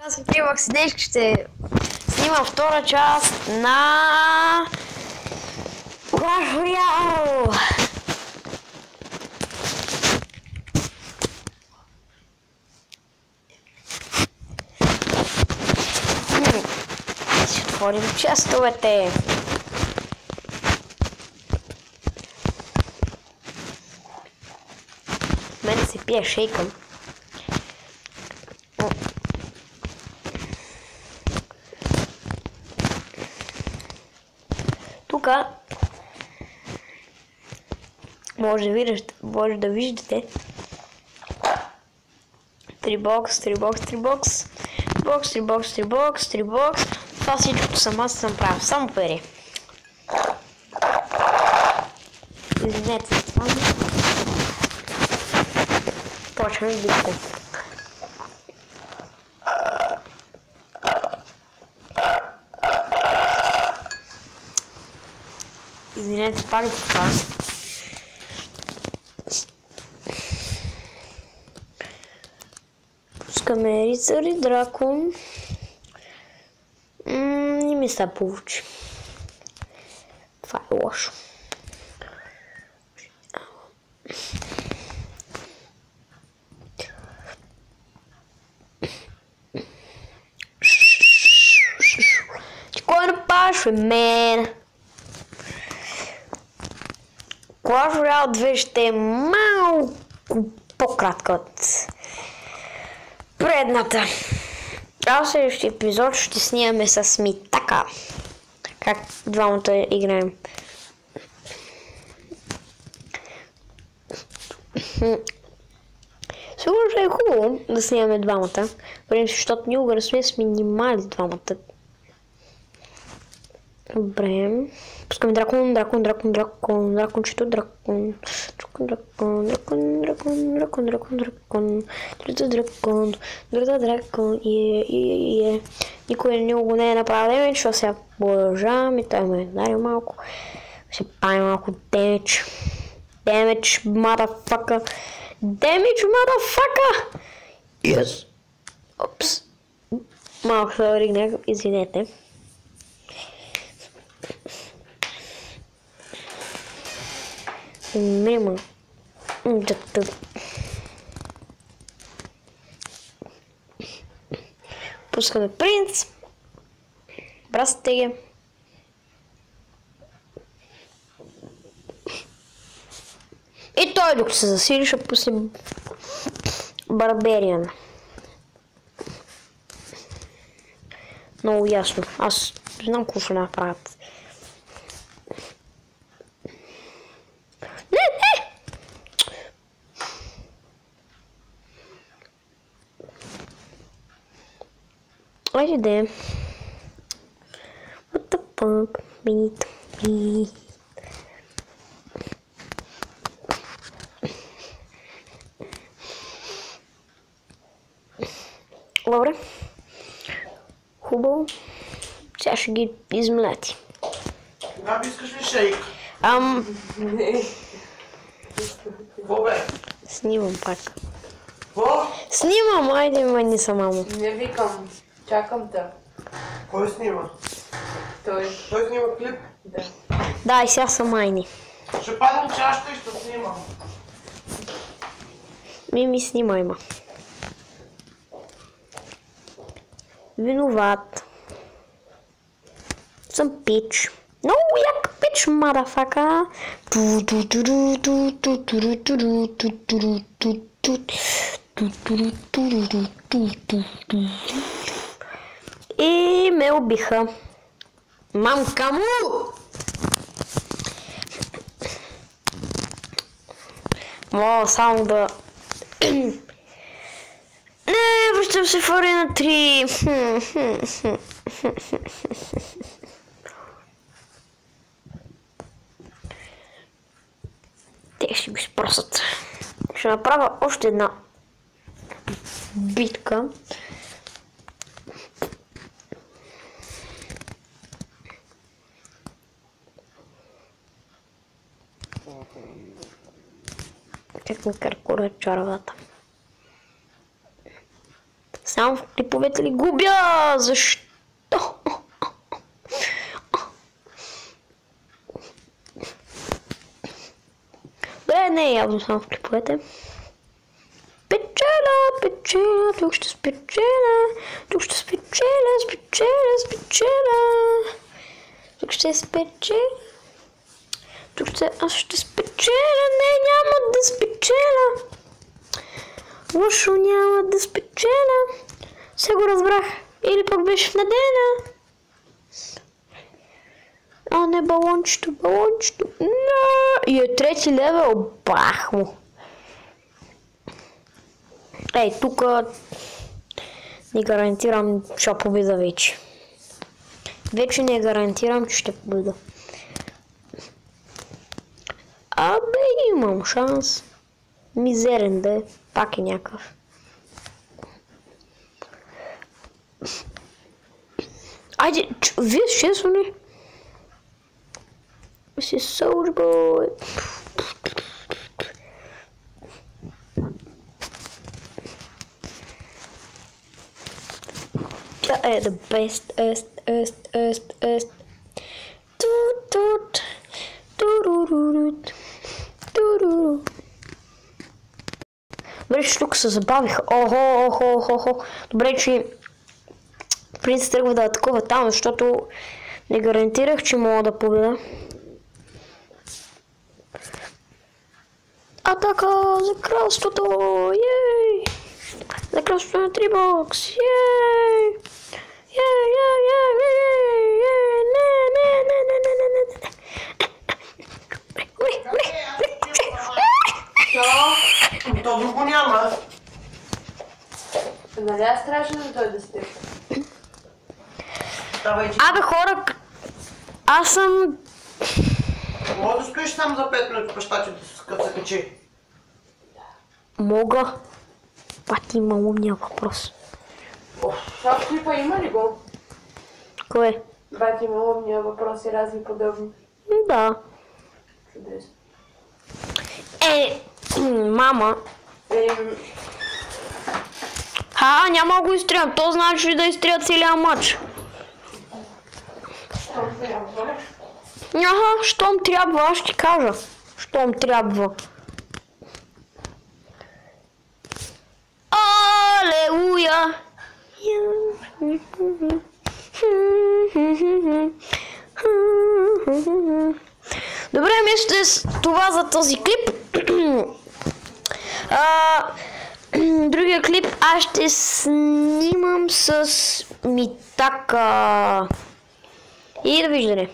Аз съм Тримакс и днес ще снимам втора част на Clash Royale. Ще отворим частовете. В мен се пие шейкъм. Тук може да виждате 3 бокс. Това всичкото съм правил. Само пари. Извинете за това. Почваме битка. Извинете, пали това. Пускаме рицар и дракон. Не ми се получи. Това е лошо. Кой напаш, мен? Clash Royale 2 ще е малко по-кратка от предната. А в следващия епизод ще снимаме с Митака. Как двамата играем. Сигурно ще е хубаво да снимаме двамата. Защото ние сме снимали двамата. Добре. Пускаме дракон, дракончето, дракон. Никой го не е направил демидж, защото сега продължавам и той ме е дарил малко. Ще прави малко демидж. Демидж, motherfucker. Демидж, motherfucker! Yes! Опс. Малко се ригнах, извинете. Нема. Пускаме принц. Брастеге. И той докато се засили, ще пуснем Барбериан. Много ясно. Аз знам какво ще направят. Айде де. What the fuck? Beat. Добре. Хубаво. Сега ще ги измлети. Габи, искаш ли шейк? Не. Какво бе? Снимам пак. Какво? Снимам, айде мани са, мамо. Не викам, чакам те. Кой снима? Той. Той снима клип? Да. Да, и сега са майни. Ще падам чашата и ще снимам. Ми снимай, ма. Виноват. Съм пич. Много як пич, мадафака. И ме убиха. Мамка му! Мога само да... Не, връщам се фори на 3. Те ще го спросят. Ще направя още една битка. Как ми каркура чарвата. Само в клиповете ли губя? Защо? Добре, не е явно само в клиповете. Печеля, тук ще спечеля, тук ще спечеля, тук ще спечеля, аз ще спечеля, не, няма да спечеля. Лошо няма да спечеля. Се го разбрах. Или пък беше в неделя. А, не, балончето. No. И е трети левел. Бах му. Ей, тук не гарантирам, че победа вече. Вече не гарантирам, че ще победа. Абе, имам шанс. Мизерен да е. Пак е някакъв. Айде, вие честно ли? Си Soldier Boy. Тя е the best, est. Добре, че тук се забавих. Охо. Добре, че принц тръгва да атакува там, защото не гарантирах, че мога да победа. Атака за кралството! Ей! За кралството на Трибокс! Ей! То друго няма. Нали аз трябваше да дойда с теб? Абе хора, аз съм... Мога да стоиш там за 5 минути, баща, като се качи. Мога. Пати има умния въпрос. Това в клипа има ли го? Кое? Бати има умния въпрос и разни подобни. Да. Чудесно. Мама. Няма да го изстрелям. То значи ли да изстреля целия матч? Щом трябва, аз ще кажа. Щом трябва. Алелуя! Добре, мисля с това за този клип. Другия клип аз ще снимам с Митака. И довиждане.